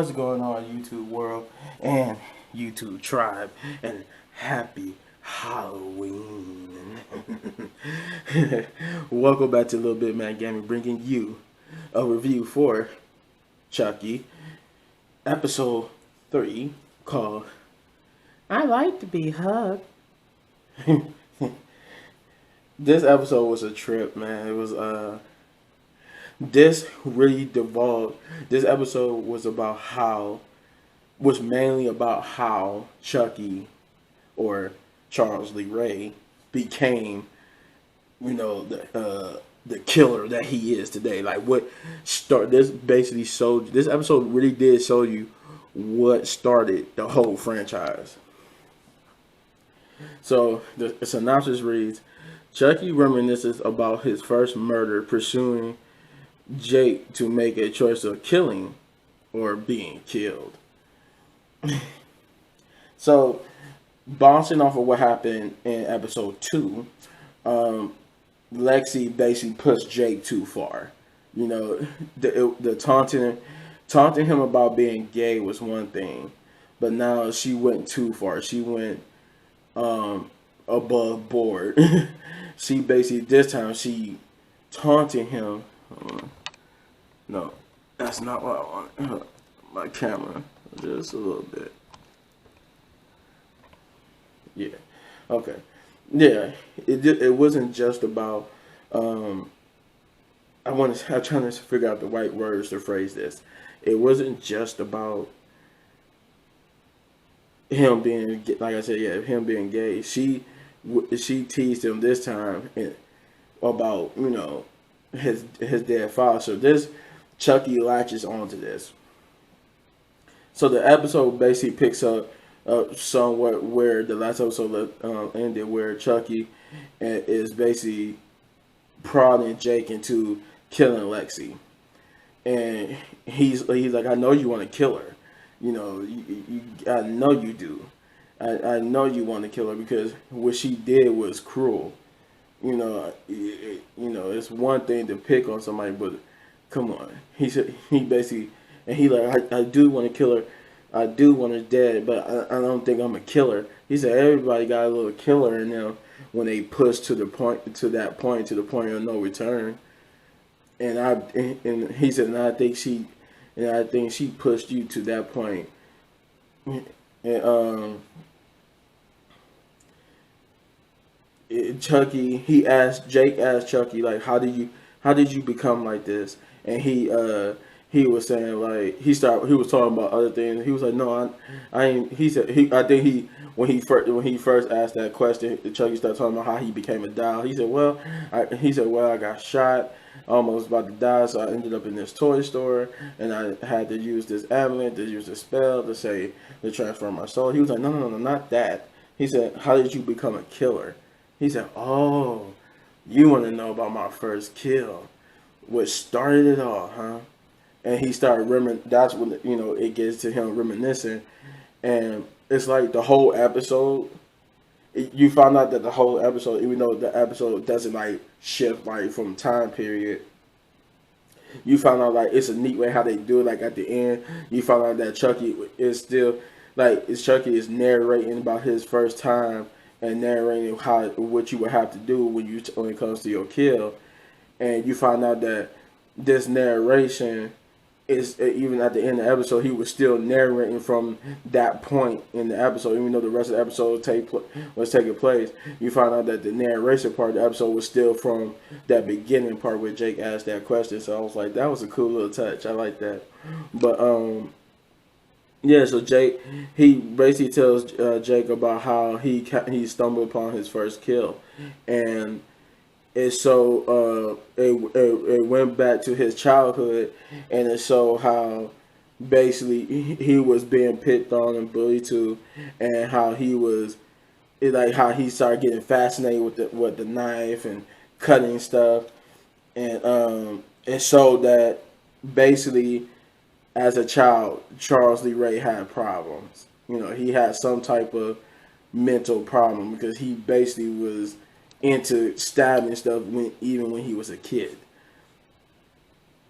What's going on, YouTube world and YouTube tribe, and happy Halloween. Welcome back to LilBigMan Gaming, bringing you a review for Chucky, episode 3, called I Like to Be Hugged. This episode was a trip, man. It was this really devolved. This episode was mainly about how Chucky, or Charles Lee Ray, became, the killer that he is today. Like this episode really did show you what started the whole franchise. So the synopsis reads: Chucky reminisces about his first murder, pursuing Jake to make a choice of killing or being killed. So, bouncing off of what happened in episode 2, Lexi basically pushed Jake too far. The taunting him about being gay was one thing, but now she went too far. She went above board. She basically, this time, she taunting him. No, that's not what I want. My camera, just a little bit. Yeah, okay. Yeah, it wasn't just about. I'm trying to figure out the right words to phrase this. It wasn't just about him being, like I said, him being gay. She teased him this time about his dead father. So this Chucky latches onto this. So the episode basically picks up somewhat where the last episode ended, where Chucky is basically prodding Jake into killing Lexi, and he's like, I know you want to kill her. I know you do. I know you want to kill her because what she did was cruel. It's one thing to pick on somebody, but come on. He said, he basically, and he like, I do want to kill her. I do want her dead, but I don't think I'm a killer. He said everybody got a little killer in them when they push to the point of no return. And he said, and I think she pushed you to that point. And Jake asked Chucky, like, how did you become like this? And he was saying, like, he was talking about other things. He was like, no, I ain't. He said, when he first asked that question, Chucky started talking about how he became a doll. He said, I got shot, almost about to die, so I ended up in this toy store, and I had to use this amulet, to use this spell to transfer my soul. He was like, no, not that. He said, how did you become a killer? He said, oh, you want to know about my first kill, what started it all, huh? And he started that's when it gets to him reminiscing, and it's like the whole episode. You found out that the whole episode, even though the episode doesn't like shift like from time period, you found out like it's a neat way how they do it. Like at the end, you found out that Chucky is still Chucky is narrating about his first time and narrating what you would have to do when it comes to your kill, and you find out that this narration is, even at the end of the episode, he was still narrating from that point in the episode, even though the rest of the episode was taking place. You find out that the narration part of the episode was still from that beginning part where Jake asked that question. So I was like, that was a cool little touch. I like that. But yeah. So Jake, he basically tells Jake about how he stumbled upon his first kill, and it went back to his childhood, and it showed how basically he was being picked on and bullied to, and how how he started getting fascinated with the knife and cutting stuff, and it showed that basically as a child Charles Lee Ray had problems. He had some type of mental problem because he basically was into stabbing stuff even when he was a kid.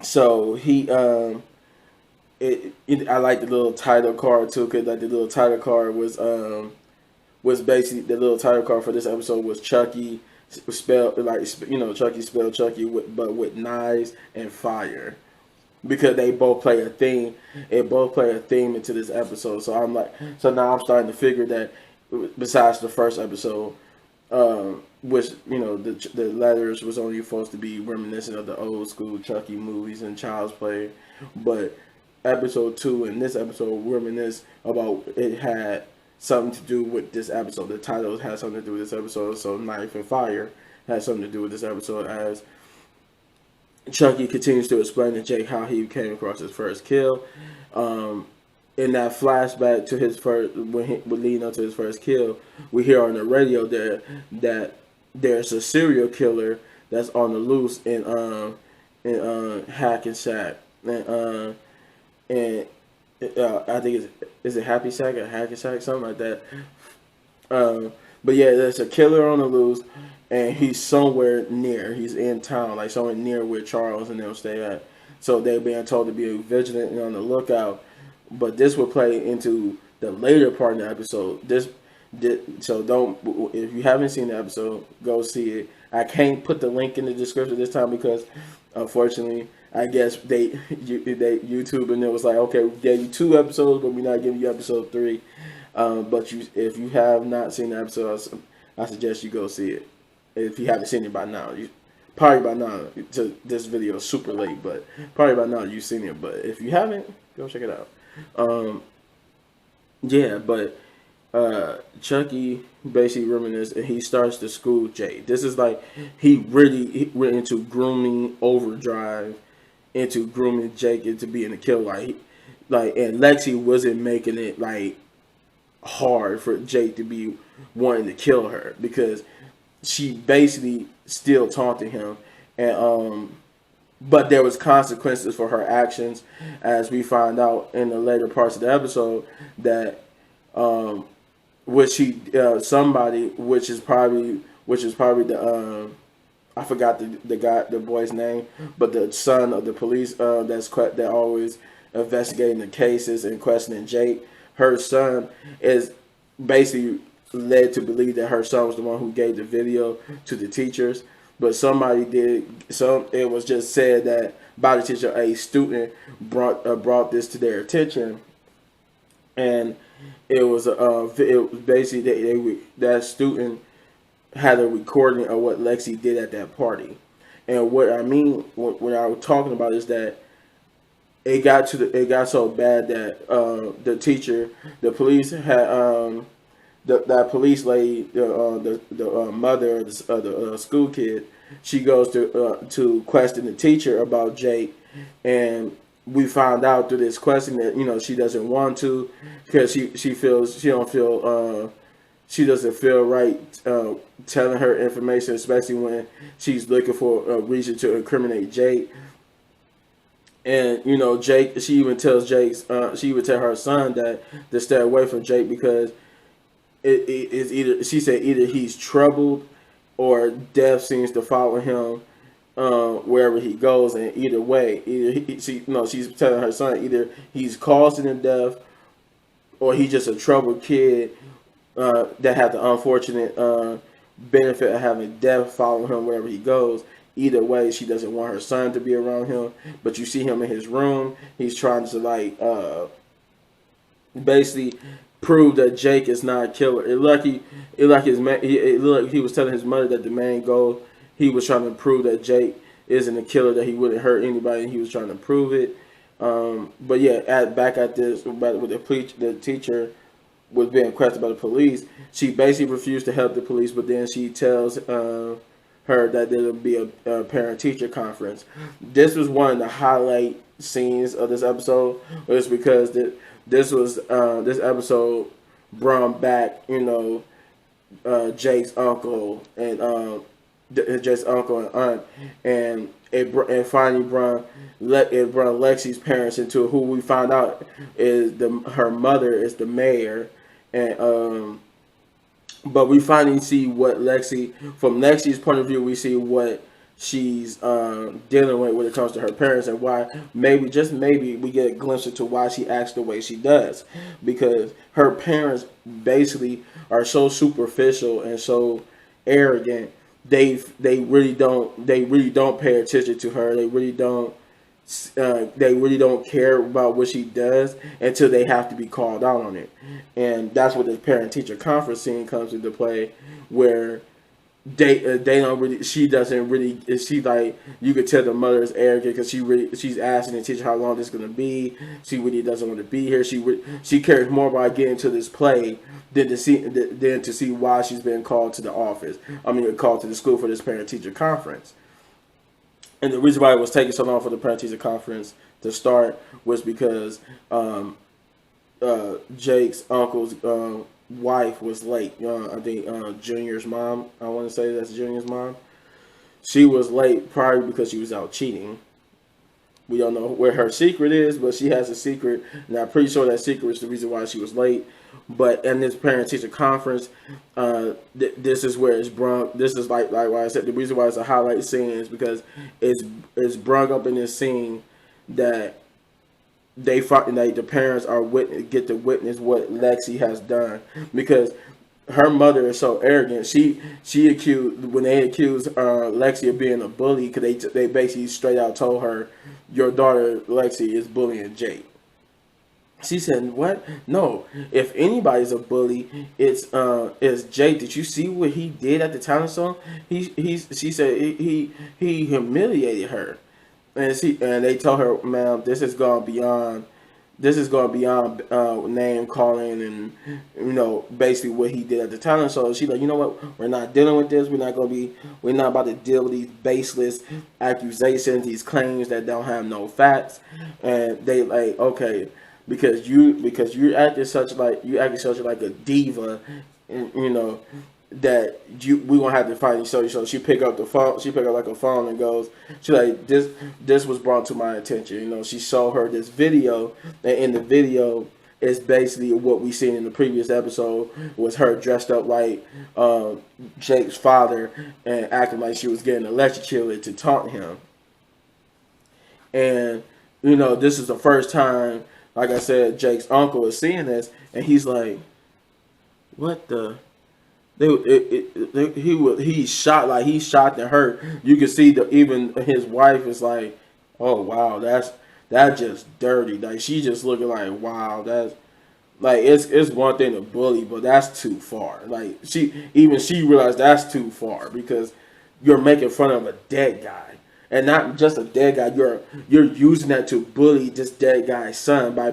So he I like the little title card too, cause like the little title card was basically the little title card for this episode was Chucky spelled like Chucky spelled Chucky but with knives and fire, because they both play a theme. It both play a theme into this episode. So I'm like, so now I'm starting to figure that besides the first episode, which the letters was only supposed to be reminiscent of the old school Chucky movies and Child's Play, but episode 2 and this episode reminisce about it had something to do with this episode. The title had something to do with this episode. So Knife and Fire had something to do with this episode, as Chucky continues to explain to Jake how he came across his first kill. In that flashback to his first, when leading up to his first kill, we hear on the radio that there's a serial killer that's on the loose in Hackensack, and I think is it Happy Sack or Hackensack, something like that. But yeah, there's a killer on the loose, and he's somewhere near. He's in town, like somewhere near where Charles and them stay at. So they're being told to be vigilant and on the lookout. But this will play into the later part of the episode. So don't, if you haven't seen the episode, go see it. I can't put the link in the description this time because, unfortunately, I guess they YouTube and it was like, okay, we gave you 2 episodes, but we're not giving you episode 3. But if you have not seen the episode, I suggest you go see it. If you haven't seen it by now, probably by now. This video is super late, but probably by now you've seen it. But if you haven't, go check it out. Yeah, but Chucky basically reminisces, and he starts to school Jay. This is like he really went into grooming overdrive, into grooming Jake into being a killer. And Lexi wasn't making it like hard for Jake to be wanting to kill her, because she basically still taunted him, and but there was consequences for her actions, as we find out in the later parts of the episode that somebody, which is probably the I forgot the boy's name, but the son of the police that always investigating the cases and questioning Jake. Her son is basically led to believe that her son was the one who gave the video to the teachers, but somebody did. It was just said that by the teacher, a student brought this to their attention, and it was basically that student had a recording of what Lexi did at that party. And what I mean when I was talking about is that it got so bad that the police had that police lady, the mother of the school kid, she goes to question the teacher about Jake, and we found out through this question that she doesn't want to, because she doesn't feel right telling her information, especially when she's looking for a reason to incriminate Jake. And Jake, she would tell her son that to stay away from Jake, because it is either he's troubled or death seems to follow him wherever he goes, and either way, she's telling her son either he's causing him death or he's just a troubled kid that had the unfortunate benefit of having death follow him wherever he goes. Either way, she doesn't want her son to be around him. But you see him in his room. He's trying to basically prove that Jake is not a killer. It looked like he was telling his mother that the main goal, he was trying to prove that Jake isn't a killer, that he wouldn't hurt anybody, and he was trying to prove it. But yeah, back at this, with the teacher was being questioned by the police, she basically refused to help the police, but then she tells her that there'll be a parent-teacher conference. This was one of the highlight scenes of this episode. It's because this episode brought back Jake's uncle and aunt, and it finally brought Lexi's parents into who we found out is her mother is the mayor, and but we finally see what from Lexi's point of view, we see what she's dealing with when it comes to her parents, and why maybe, just maybe, we get a glimpse into why she acts the way she does, because her parents basically are so superficial and so arrogant. They really don't pay attention to her. They really don't care about what she does until they have to be called out on it. And that's what the parent teacher conference scene comes into play, where they don't really, she doesn't really, she like, you could tell the mother is arrogant because she's asking the teacher how long this is going to be. She really doesn't want to be here. She cares more about getting to this play than to see why she's been called to the office. I mean, called to the school for this parent teacher conference. And the reason why it was taking so long for the parent teacher conference to start was because Jake's uncle's wife was late. I think Junior's mom, I want to say that's Junior's mom. She was late probably because she was out cheating. We don't know where her secret is, but she has a secret, and I'm pretty sure that secret is the reason why she was late. But in this parent-teacher conference, this is where it's brung. This is like what I said. The reason why it's a highlight scene is because it's brung up in this scene that the parents get to witness what Lexi has done, because her mother is so arrogant. She accused, when they accused Lexi of being a bully, because they basically straight out told her, your daughter Lexi is bullying Jake. She said, "What? No. If anybody's a bully, it's Jake. Did you see what he did at the talent show? She said he humiliated her." And they told her, "Ma'am, this has gone beyond name calling and basically what he did at the talent show." She's like, "You know what? We're not dealing with this. We're not about to deal with these baseless accusations, these claims that don't have no facts." And they like, "Okay, because you acted such like a diva, and that we gonna have to fight each other." So she pick up the phone. She pick up like a phone and goes, she like, this was brought to my attention. She showed her this video, and in the video is basically what we seen in the previous episode, was her dressed up like Jake's father and acting like she was getting electrocuted to taunt him. And this is the first time, like I said, Jake's uncle is seeing this, and he's like, "What the?" He's shot and hurt. You can see even his wife is like, "Oh wow, that's just dirty." Like, she just looking like, "Wow, that's like, it's one thing to bully, but that's too far." Like, she realized that's too far, because you're making fun of a dead guy. And not just a dead guy, you're using that to bully this dead guy's son by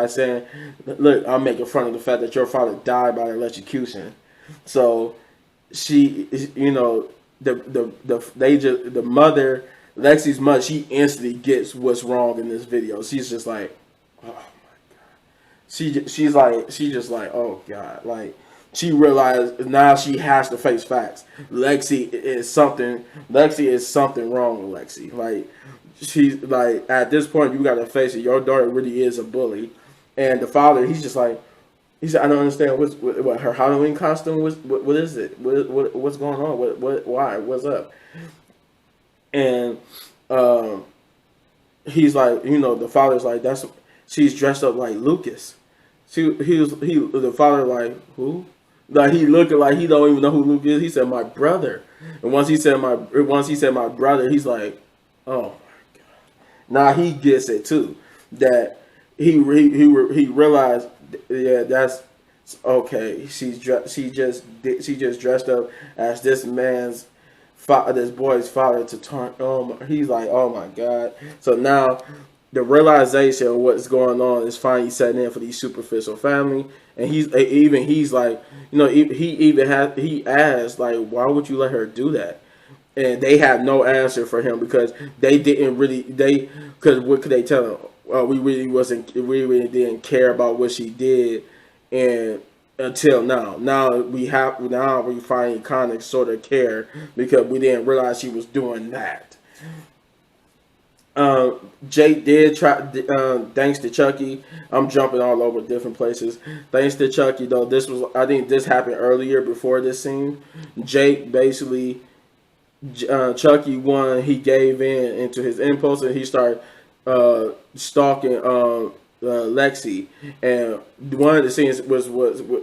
saying, "Look, I'm making fun of the fact that your father died by electrocution." So she, the mother, Lexi's mother, she instantly gets what's wrong in this video. She's just like, "Oh my god." She's just like, "Oh god." Like, she realized now she has to face facts. Lexi is something wrong with Lexi. Like, she's like, at this point, you got to face it. Your daughter really is a bully. And the father, he said, "I don't understand what her Halloween costume was. What is it? What's going on? Why? What's up?" And he's like, the father's like, she's dressed up like Lucas. The father like, "Who?" Like, he looking like he don't even know who Luke is. He said, "My brother." And once he said my brother, he's like, "Oh my god." Now he gets it too. That he realized, yeah, that's okay. She just dressed up as this boy's father to taunt. He's like, "Oh my god." So now the realization of what's going on is finally setting in for these superficial family. And he's like, he asked, like, "Why would you let her do that?" And they have no answer for him, because they didn't really, because what could they tell him? We really didn't care about what she did, and until now we finally kind of sort of care, because we didn't realize she was doing that. Jake did try, thanks to Chucky. I'm jumping all over different places. Thanks to Chucky, though, I think this happened earlier before this scene. Jake basically Chucky one, he gave in into his impulse and he started stalking Lexi. And one of the scenes was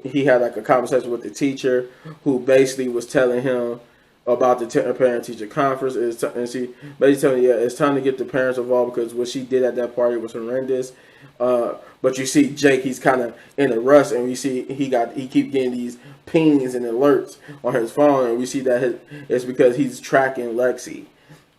he had like a conversation with the teacher who basically was telling him about the parent teacher conference. And she basically telling him, yeah, it's time to get the parents involved because what she did at that party was horrendous. But you see Jake, he's kind of in a rush, and we see he keep getting these pings and alerts on his phone, and we see that it's because he's tracking Lexi,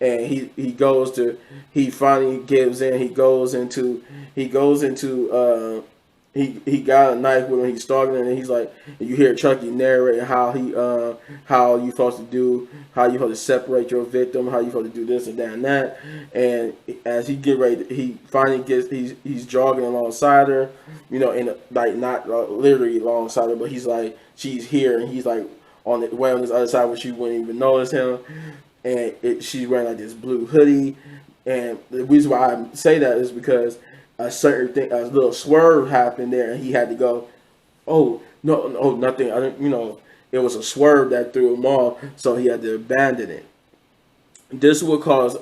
and he finally gives in. He got a knife with him. He's stalking him, and he's like, you hear Chucky narrate how you supposed to do, how you supposed to separate your victim, how you supposed to do this and that and that. And as he get ready, he finally he's jogging alongside her, like not literally alongside her, but he's like she's here, and he's like on the way on this other side where she wouldn't even notice him, and she's wearing like this blue hoodie. And the reason why I say that is because a certain thing, a little swerve happened there, and he had to go, oh, no, nothing. I didn't, it was a swerve that threw him off, so he had to abandon it. This would cause,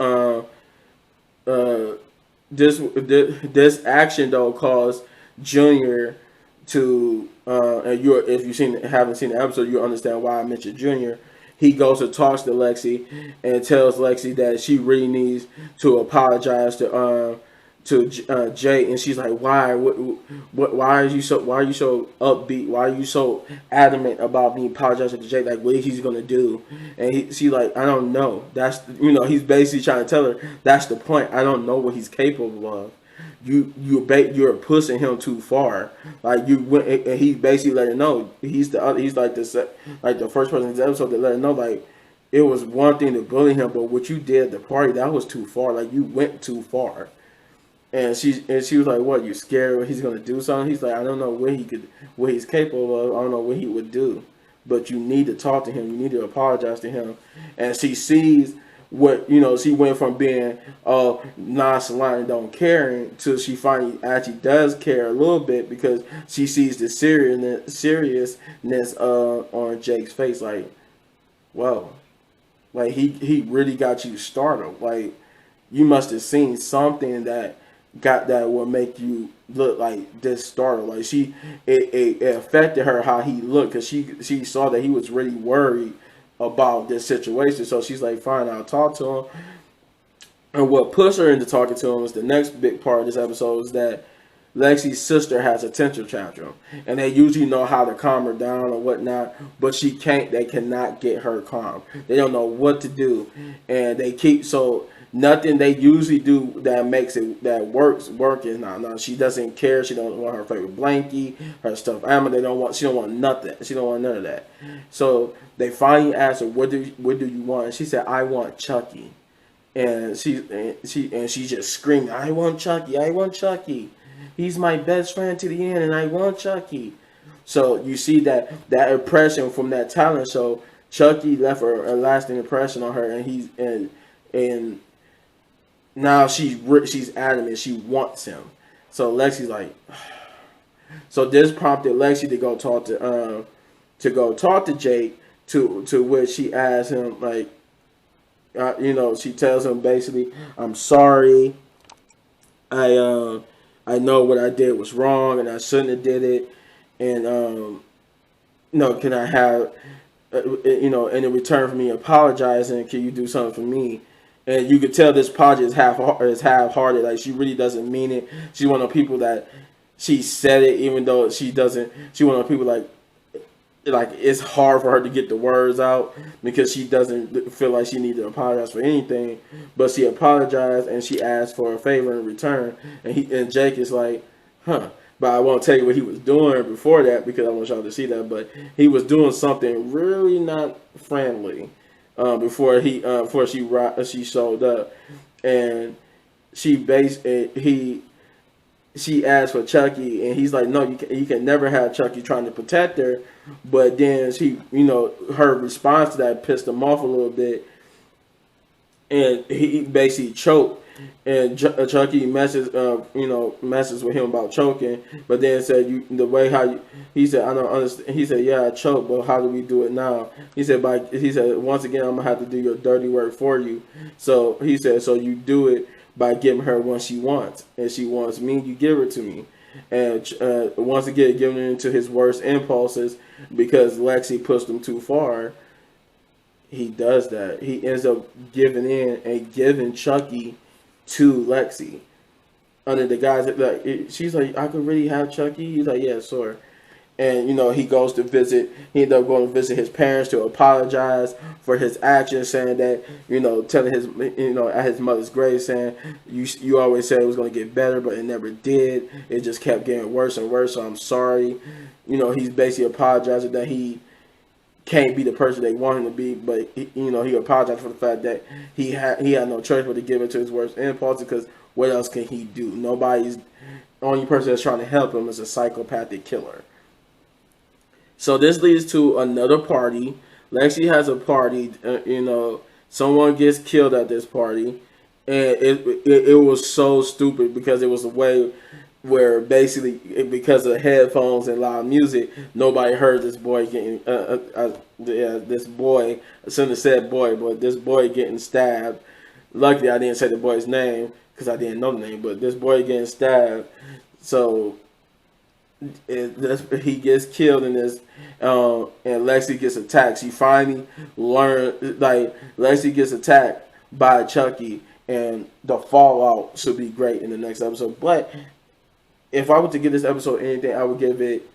this action though caused Junior to, and if you haven't seen the episode, you understand why I mentioned Junior. He goes and talks to Lexi and tells Lexi that she really needs to apologize to Jay, and she's like, why? Why are you so upbeat? Why are you so adamant about me apologizing to Jay? Like, what is he gonna do? And she's like, I don't know. That's he's basically trying to tell her that's the point. I don't know what he's capable of. You're pushing him too far. Like you went, and he basically let her know he's like the first person in this episode to let her know like it was one thing to bully him, but what you did at the party, that was too far. Like you went too far. And she was like, "What? You scared he's gonna do something?" He's like, "I don't know what he's capable of. I don't know what he would do, but you need to talk to him. You need to apologize to him." And she sees what she went from being nonchalant and don't caring to she finally actually does care a little bit because she sees the seriousness on Jake's face. Like, whoa, like he really got you startled. Like you must have seen something that will make you look like this startled. Like it affected her how he looked because she saw that he was really worried about this situation. So she's like, fine, I'll talk to him. And what pushed her into talking to him is the next big part of this episode is that Lexi's sister has a temper tantrum, and they usually know how to calm her down or whatnot, but they cannot get her calm. They don't know what to do, and nothing they usually do that works is no. She doesn't care. She don't want her favorite blankie, her stuffed animal. She don't want nothing. She don't want none of that. So they finally asked her, what do you want? And she said, I want Chucky. And she just screamed, I want Chucky. I want Chucky. He's my best friend to the end, and I want Chucky. So you see that impression from that talent show. Chucky left a lasting impression on her, and now she's adamant she wants him. So Lexi's like, so this prompted Lexi to go talk to Jake. To which she asks him like, she tells him basically, I'm sorry. I know what I did was wrong, and I shouldn't have did it. And can I have, in return for me apologizing, can you do something for me? And you could tell this project is half-hearted. Like she really doesn't mean it. She's one of the people that she said it, even though she doesn't. She's one of the people like it's hard for her to get the words out because she doesn't feel like she needs to apologize for anything. But she apologized and she asked for a favor in return. And Jake is like, huh. But I won't tell you what he was doing before that because I want y'all to see that. But he was doing something really not friendly. Before she showed up, and she asked for Chucky, and he's like, no, you can never have Chucky, trying to protect her. But then her response to that pissed him off a little bit, and he basically choked, and Chucky messes messes with him about choking, but then said the way how you, he said I don't understand. He said yeah I choked, but how do we do it now? He said once again I'm gonna have to do your dirty work for you. So he said so you do it by giving her what she wants, and she wants me, you give her to me. And once again, giving into his worst impulses because Lexi pushed him too far. He does that. He ends up giving in and giving Chucky to Lexi under the guise that she's like, I could really have Chucky. He's like, yeah, sure. And he goes to visit. He ended up going to visit his parents to apologize for his actions, saying that telling his at his mother's grave, saying you always said it was going to get better, but it never did. It just kept getting worse and worse. So I'm sorry. He's basically apologizing that he can't be the person they want him to be, but he apologized for the fact that he had no choice but to give it to his worst impulse, because what else can he do? The only person that's trying to help him is a psychopathic killer. So this leads to another party. Lexi has a party. Someone gets killed at this party, and it was so stupid because it was a way where basically because of headphones and loud music, nobody heard this boy getting this boy. I shouldn't have said boy, but this boy getting stabbed. Luckily, I didn't say the boy's name because I didn't know the name, but this boy getting stabbed. So he gets killed in this, and Lexi gets attacked. She finally learned, Lexi gets attacked by Chucky, and the fallout should be great in the next episode. But if I were to give this episode anything, I would give it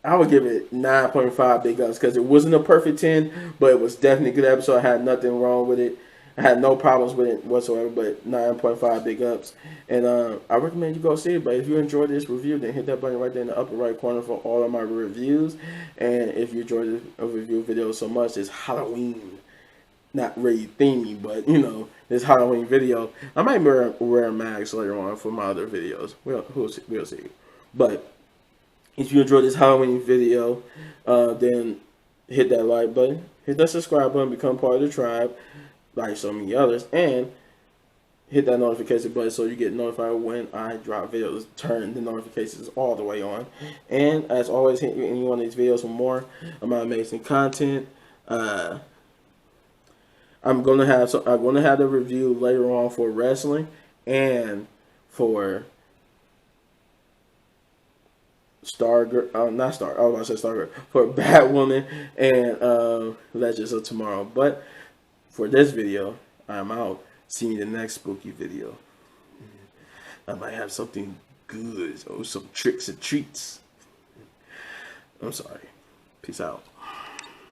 9.5 big ups, because it wasn't a perfect 10, but it was definitely a good episode. I had nothing wrong with it. I had no problems with it whatsoever, but 9.5 big ups. And I recommend you go see it. But if you enjoyed this review, then hit that button right there in the upper right corner for all of my reviews. And if you enjoyed the review video so much, it's Halloween. Not really themey, but this Halloween video. I might wear a mask later on for my other videos. We'll see. But if you enjoyed this Halloween video, then hit that like button, hit that subscribe button, become part of the tribe, like so many others, and hit that notification button so you get notified when I drop videos. Turn the notifications all the way on. And as always, hit any one of these videos for more of my amazing content. I'm gonna have the review later on for wrestling and for not Star. I was about to say Stargirl, for Batwoman and Legends of Tomorrow. But for this video, I'm out. See you in the next spooky video. I might have something good or some tricks and treats. I'm sorry. Peace out.